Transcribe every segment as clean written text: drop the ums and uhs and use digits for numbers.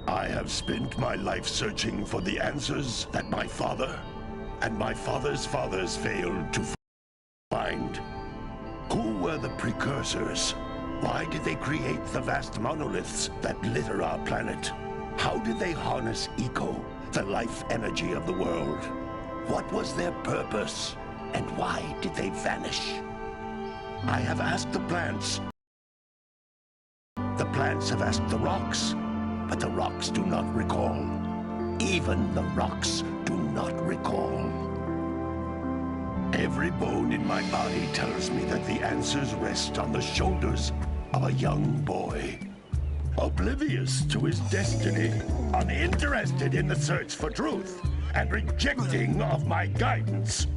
I have spent my life searching for the answers that my father and my father's fathers failed to find. Who were the precursors? Why did they create the vast monoliths that litter our planet? How did they harness eco, the life energy of the world? What was their purpose? And why did they vanish? I have asked the plants. The plants have asked the rocks, but the rocks do not recall. Even the rocks do not recall. Every bone in my body tells me that the answers rest on the shoulders of a young boy. Oblivious to his destiny, uninterested in the search for truth, and rejecting of my guidance.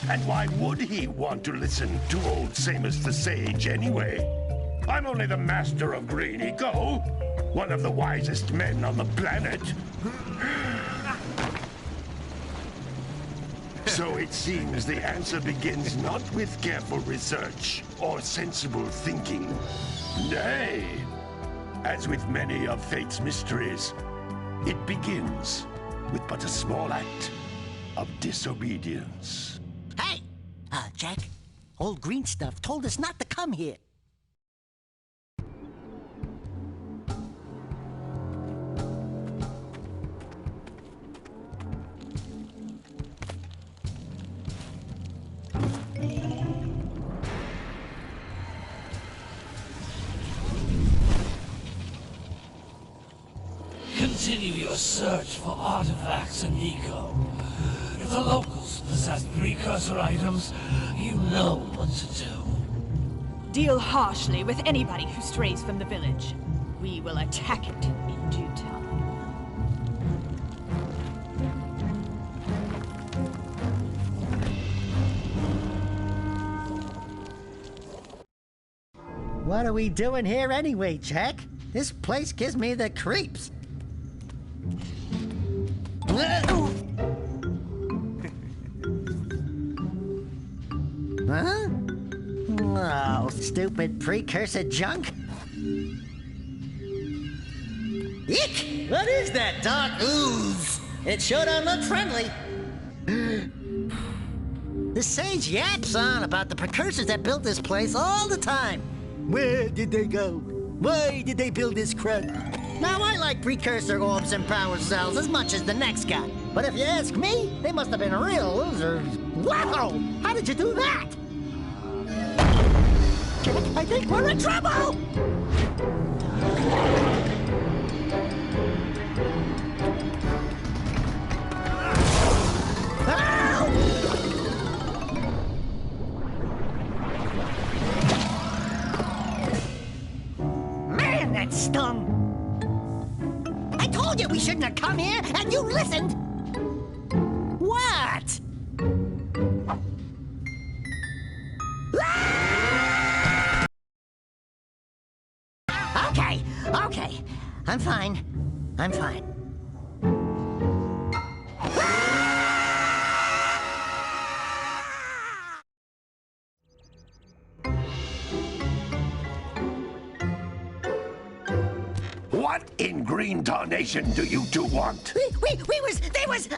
And why would he want to listen to old Samus the Sage anyway? I'm only the master of green eco, one of the wisest men on the planet. So it seems the answer begins not with careful research or sensible thinking. Nay, as with many of fate's mysteries, it begins with but a small act of disobedience. Hey! Jack, old green stuff told us not to come here. Continue your search for artifacts and eco. If the locals possess precursor items, you know what to do. Deal harshly with anybody who strays from the village. We will attack it in due time. What are we doing here anyway, Jack? This place gives me the creeps. Huh? Oh, stupid precursor junk. Eek! What is that dark ooze? It sure don't look friendly. The sage yaps on about the precursors that built this place all the time. Where did they go? Why did they build this crud? Now, I like precursor orbs and power cells as much as the next guy. But if you ask me, they must have been real losers. Wow! How did you do that? I think we're in trouble! Man, that stung! I told you we shouldn't have come here, and you listened! What? Okay. I'm fine. What in green tarnation do you two want? I was...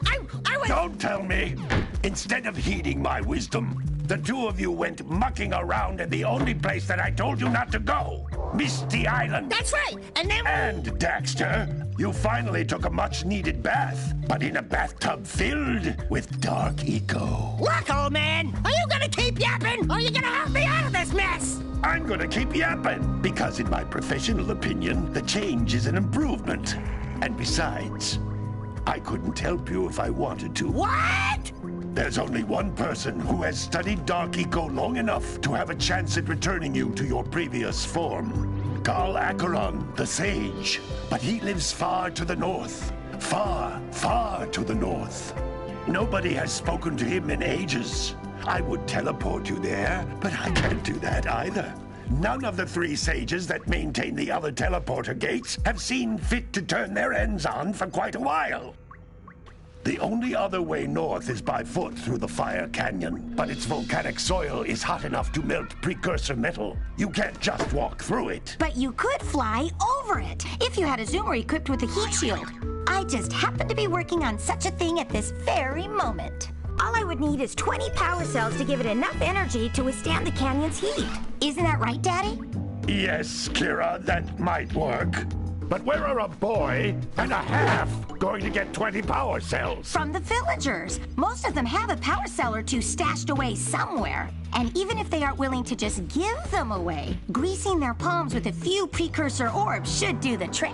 Don't tell me! Instead of heeding my wisdom, the two of you went mucking around in the only place that I told you not to go. Misty Island. That's right, and then... And, Daxter, you finally took a much-needed bath, but in a bathtub filled with dark eco. Look, old man, are you gonna keep yapping, or are you gonna help me out of this mess? I'm gonna keep yapping, because in my professional opinion, the change is an improvement. And besides, I couldn't help you if I wanted to. What? There's only one person who has studied Dark Eco long enough to have a chance at returning you to your previous form. Carl Acheron, the Sage. But he lives far to the north. Far, far to the north. Nobody has spoken to him in ages. I would teleport you there, but I can't do that either. None of the three sages that maintain the other teleporter gates have seen fit to turn their ends on for quite a while. The only other way north is by foot through the Fire Canyon, but its volcanic soil is hot enough to melt precursor metal. You can't just walk through it. But you could fly over it if you had a zoomer equipped with a heat shield. I just happen to be working on such a thing at this very moment. All I would need is 20 power cells to give it enough energy to withstand the canyon's heat. Isn't that right, Daddy? Yes, Kira, that might work. But where are a boy and a half going to get 20 power cells? From the villagers. Most of them have a power cell or two stashed away somewhere. And even if they aren't willing to just give them away, greasing their palms with a few precursor orbs should do the trick.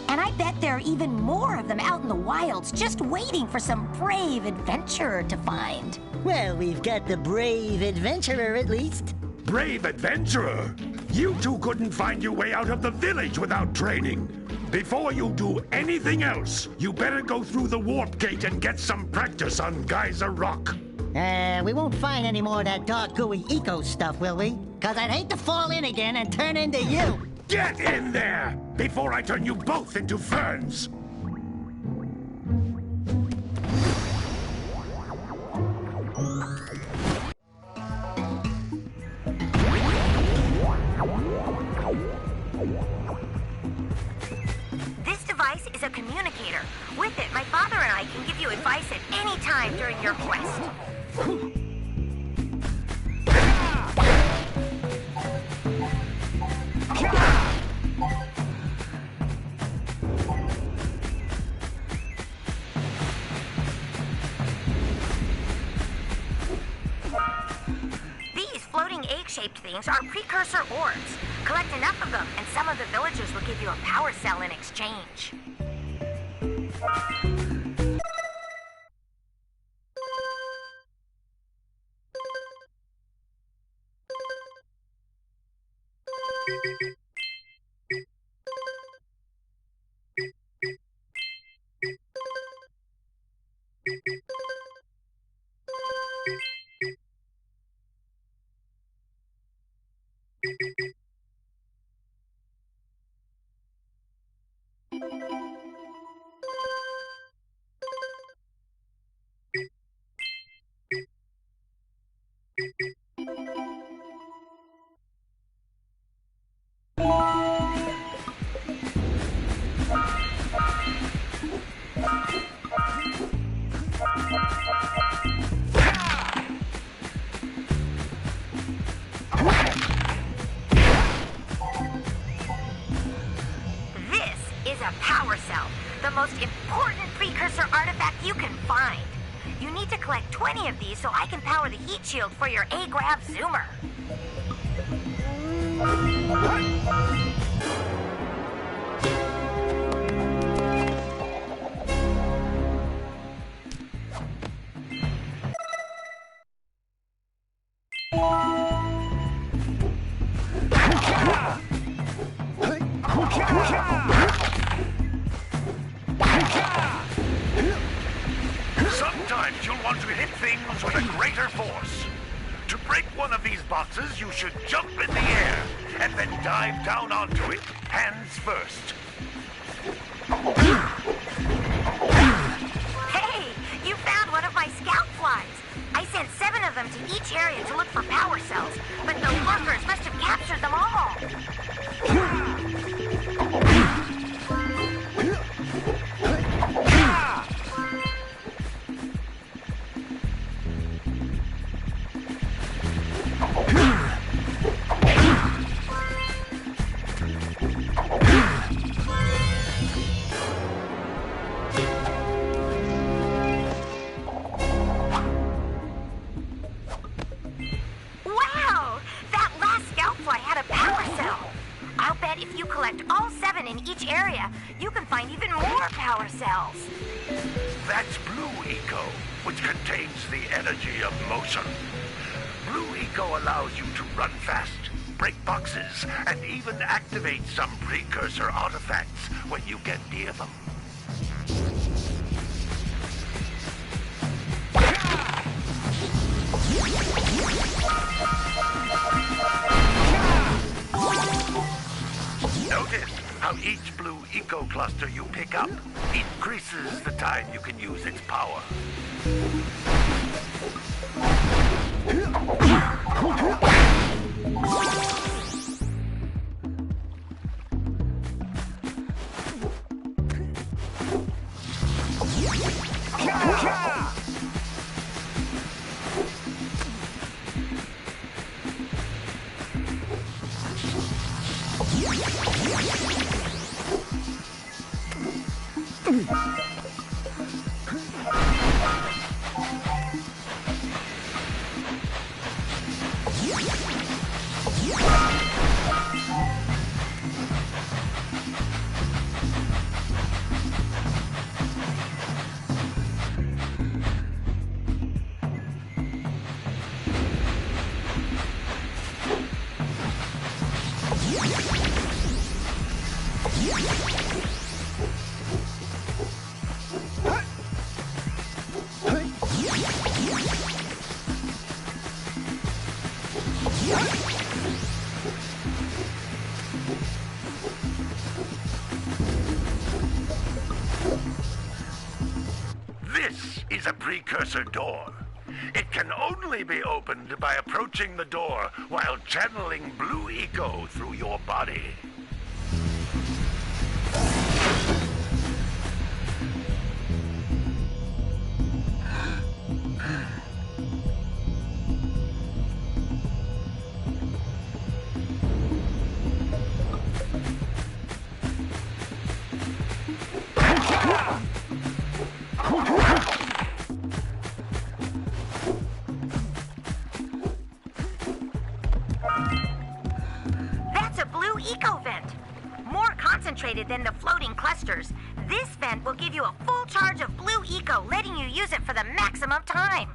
And I bet there are even more of them out in the wilds just waiting for some brave adventurer to find. Well, we've got the brave adventurer at least. Brave adventurer? You two couldn't find your way out of the village without training. Before you do anything else, you better go through the warp gate and get some practice on Geyser Rock. We won't find any more of that dark gooey eco stuff, will we? 'Cause I'd hate to fall in again and turn into you. Get in there before I turn you both into ferns. This device is a communicator. With it, my father and I can give you advice at any time during your quest. These floating egg-shaped things are precursor orbs. Collect enough of them, and some of the villagers will give you a power cell in exchange. A power cell, the most important precursor artifact you can find. You need to collect 20 of these so I can power the heat shield for your A-Grav zoomer. Sometimes you'll want to hit things with a greater force. To break one of these boxes, you should jump in the air and then dive down onto it, hands first. Hey, you found one of my scout flies. I sent 7 of them to each area to look for power cells, but the workers must have captured them all. If you collect all 7 in each area, you can find even more power cells. That's Blue Eco, which contains the energy of motion. Blue Eco allows you to run fast, break boxes, and even activate some precursor artifacts when you get near them. Notice how each Blue Eco eco cluster you pick up increases the time you can use its power. This is a precursor door. It can only be opened by approaching the door while channeling blue eco through your body. Than the floating clusters. This vent will give you a full charge of blue eco, letting you use it for the maximum time.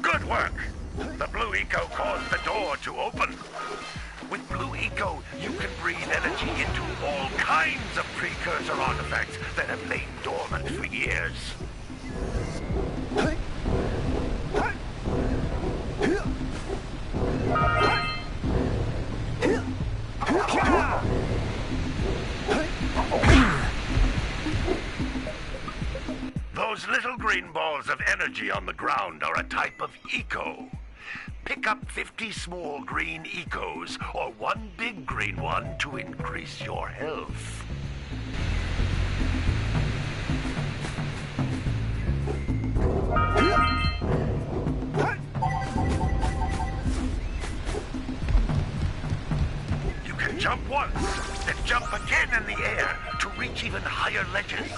Good work! The blue eco caused the door to open. With blue eco, you can breathe energy into all kinds of precursor artifacts that have lain dormant for years. Those little green balls of energy on the ground are a type of eco. Pick up 50 small green ecos or one big green one to increase your health. You can jump once, then jump again in the air to reach even higher ledges.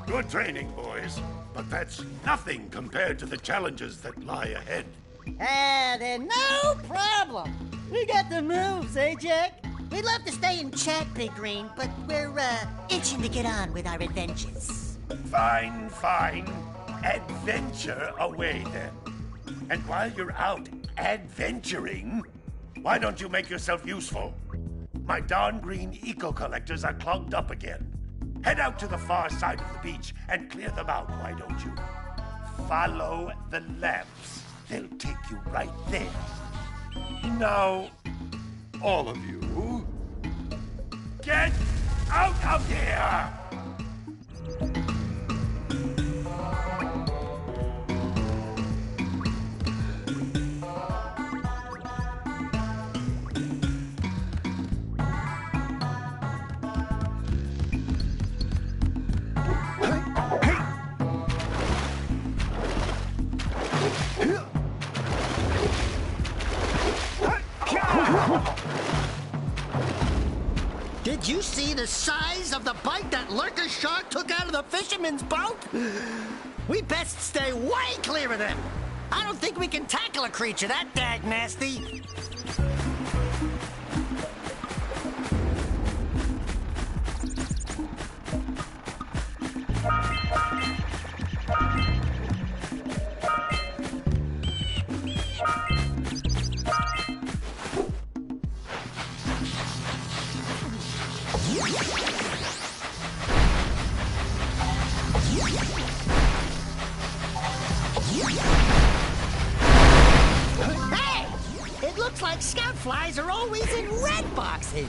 Good training, boys. But that's nothing compared to the challenges that lie ahead. Then no problem. We got the moves, eh, Jack? We'd love to stay in chat, Big Green, but we're, itching to get on with our adventures. Fine, fine. Adventure away, then. And while you're out adventuring, why don't you make yourself useful? My darn green eco-collectors are clogged up again. Head out to the far side of the beach and clear them out, why don't you? Follow the lamps. They'll take you right there. Now, all of you, get out of here! Did you see the size of the bite that lurker shark took out of the fisherman's boat? We best stay way clear of them. I don't think we can tackle a creature that dag nasty. Hey! It looks like scout flies are always in red boxes.